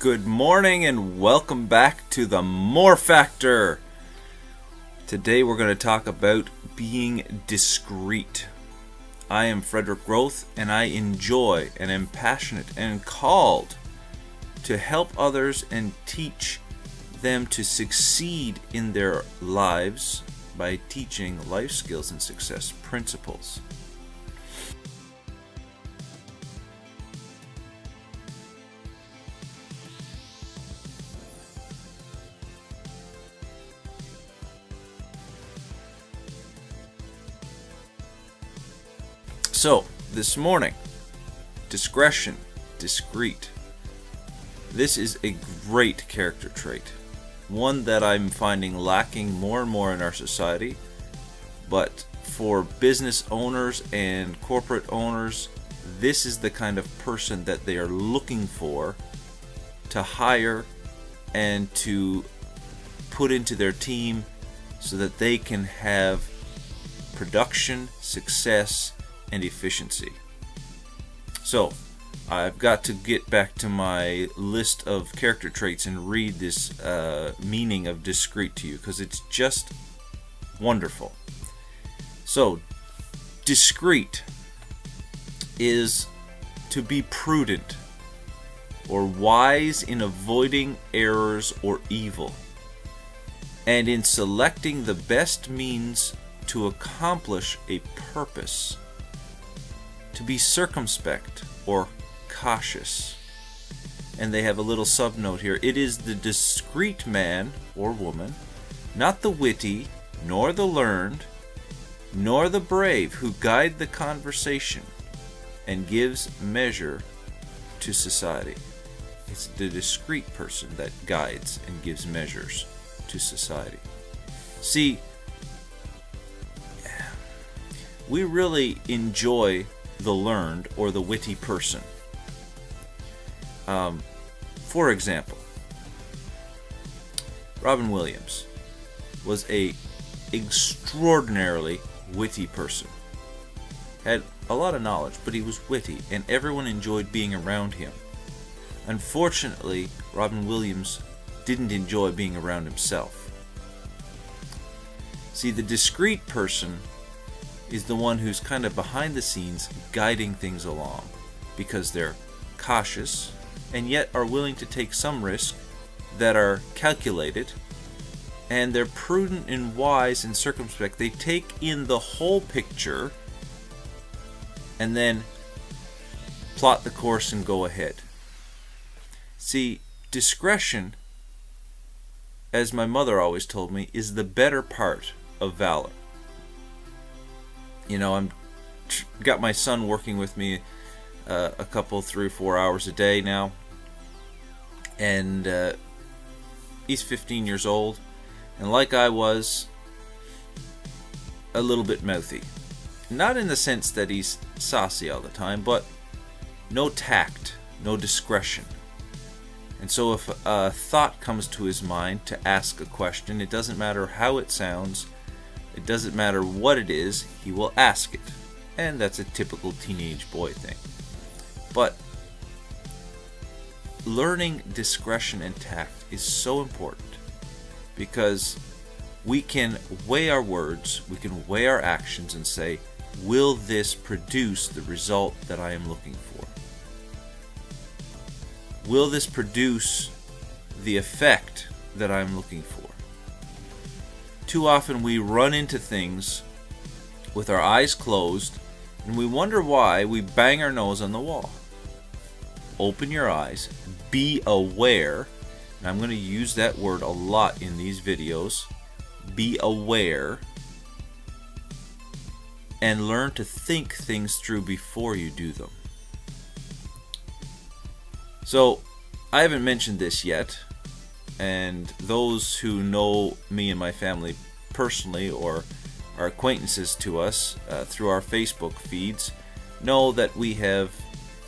Good morning and welcome back to the More Factor. Today we're going to talk about being discreet. I am Frederick Groth and I enjoy and am passionate and called to help others and teach them to succeed in their lives by teaching life skills and success principles. So, this morning, discretion, discreet. This is a great character trait, one that I'm finding lacking more and more in our society, but for business owners and corporate owners, this is the kind of person that they are looking for to hire and to put into their team so that they can have production, success, and efficiency. So, I've got to get back to my list of character traits and read this meaning of discreet to you because it's just wonderful. So, discreet is to be prudent or wise in avoiding errors or evil, and in selecting the best means to accomplish a purpose. To be circumspect or cautious. And they have a little subnote here. It is the discreet man or woman, not the witty, nor the learned, nor the brave, who guide the conversation and gives measure to society. It's the discreet person that guides and gives measures to society. See, we really enjoy the learned or the witty person. For example, Robin Williams was a extraordinarily witty person. Had a lot of knowledge, but he was witty, and everyone enjoyed being around him. Unfortunately, Robin Williams didn't enjoy being around himself. See, the discreet person is the one who's kind of behind the scenes guiding things along because they're cautious and yet are willing to take some risks that are calculated, and they're prudent and wise and circumspect. They take in the whole picture and then plot the course and go ahead. See, discretion, as my mother always told me, is the better part of valor. You know, I'm got my son working with me a couple, 3 or 4 hours a day now, and he's 15 years old, and like I was, a little bit mouthy. Not in the sense that he's saucy all the time, but no tact, no discretion. And so if a thought comes to his mind to ask a question, it doesn't matter how it sounds, it doesn't matter what it is, he will ask it. And that's a typical teenage boy thing. But learning discretion and tact is so important because we can weigh our words, we can weigh our actions and say, will this produce the result that I am looking for? Will this produce the effect that I'm looking for? Too often we run into things with our eyes closed and we wonder why we bang our nose on the wall. Open your eyes, be aware, and I'm going to use that word a lot in these videos, be aware, and learn to think things through before you do them. So, I haven't mentioned this yet, and those who know me and my family personally or are acquaintances to us through our Facebook feeds know that we have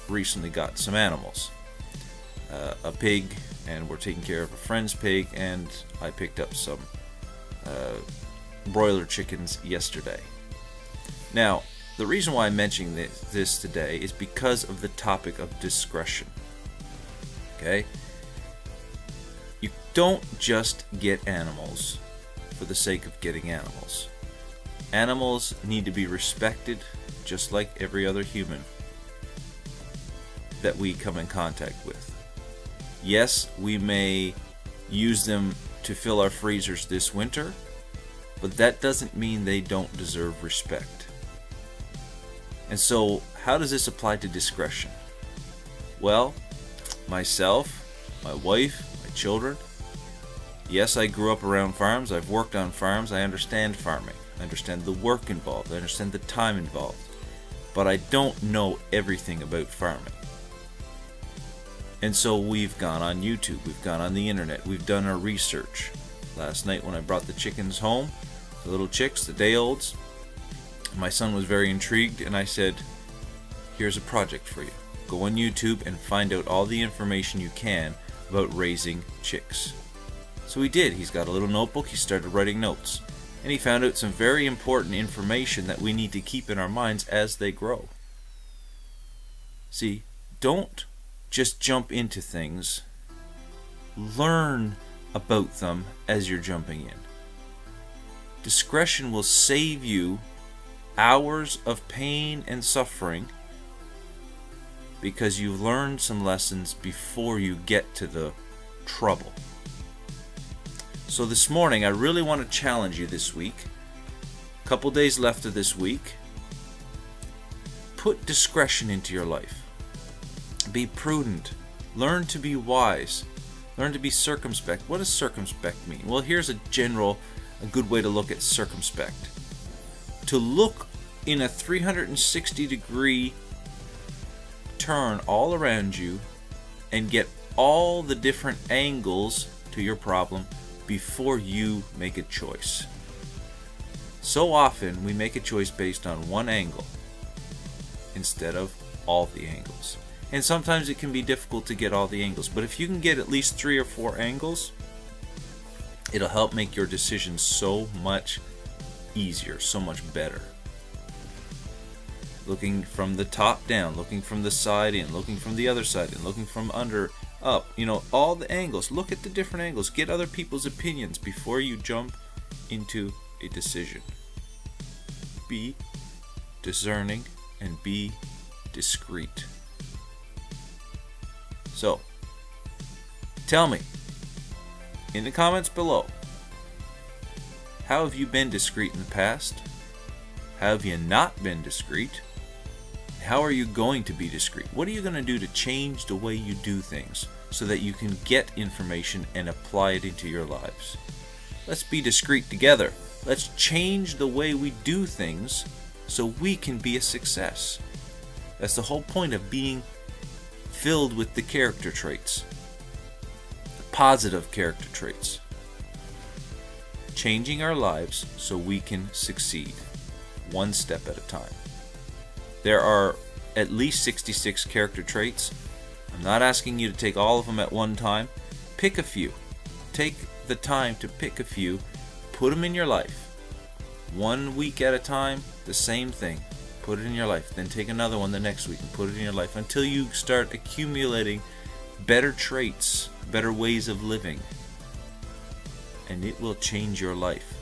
recently got some animals. A pig, and we're taking care of a friend's pig, and I picked up some broiler chickens yesterday. Now, the reason why I'm mentioning this today is because of the topic of discretion. Okay? don't just get animals for the sake of getting animals. Animals need to be respected just like every other human that we come in contact with. Yes, we may use them to fill our freezers this winter, but that doesn't mean they don't deserve respect. And so, how does this apply to discretion? Well, myself, my wife, my children. Yes, I grew up around farms. I've worked on farms. I understand farming. I understand the work involved. I understand the time involved. But I don't know everything about farming. And so we've gone on YouTube. We've gone on the internet. We've done our research. Last night when I brought the chickens home, the little chicks, the day-olds, my son was very intrigued, and I said, here's a project for you. Go on YouTube and find out all the information you can about raising chicks. So he did. He's got a little notebook. He started writing notes. And he found out some very important information that we need to keep in our minds as they grow. See, don't just jump into things. Learn about them as you're jumping in. Discretion will save you hours of pain and suffering because you've learned some lessons before you get to the trouble. So this morning, I really want to challenge you this week. A couple days left of this week. Put discretion into your life. Be prudent. Learn to be wise. Learn to be circumspect. What does circumspect mean? Well, here's a good way to look at circumspect. To look in a 360-degree turn all around you and get all the different angles to your problem before you make a choice. So often we make a choice based on one angle instead of all the angles. And sometimes it can be difficult to get all the angles, but if you can get at least 3 or 4 angles, it'll help make your decisions so much easier, so much better. Looking from the top down, looking from the side in, looking from the other side in, looking from under up, all the angles. Look at the different angles. Get other people's opinions before you jump into a decision. Be discerning and be discreet. So, tell me in the comments below, how have you been discreet in the past? How have you not been discreet? How are you going to be discreet? What are you going to do to change the way you do things so that you can get information and apply it into your lives? Let's be discreet together. Let's change the way we do things so we can be a success. That's the whole point of being filled with the character traits, the positive character traits. Changing our lives so we can succeed, one step at a time. There are at least 66 character traits. I'm not asking you to take all of them at one time. Pick a few. Take the time to pick a few, put them in your life. 1 week at a time, the same thing. Put it in your life. Then take another one the next week and put it in your life until you start accumulating better traits, better ways of living. And it will change your life.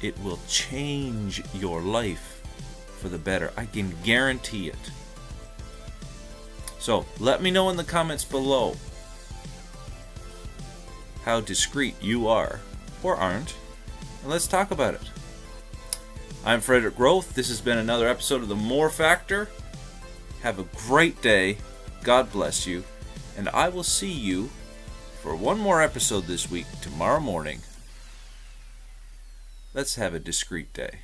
It will change your life for the better. I can guarantee it. So let me know in the comments below how discreet you are or aren't, and let's talk about it. I'm Frederick Roth. This has been another episode of The More Factor. Have a great day. God bless you. And I will see you for one more episode this week, tomorrow morning. Let's have a discreet day.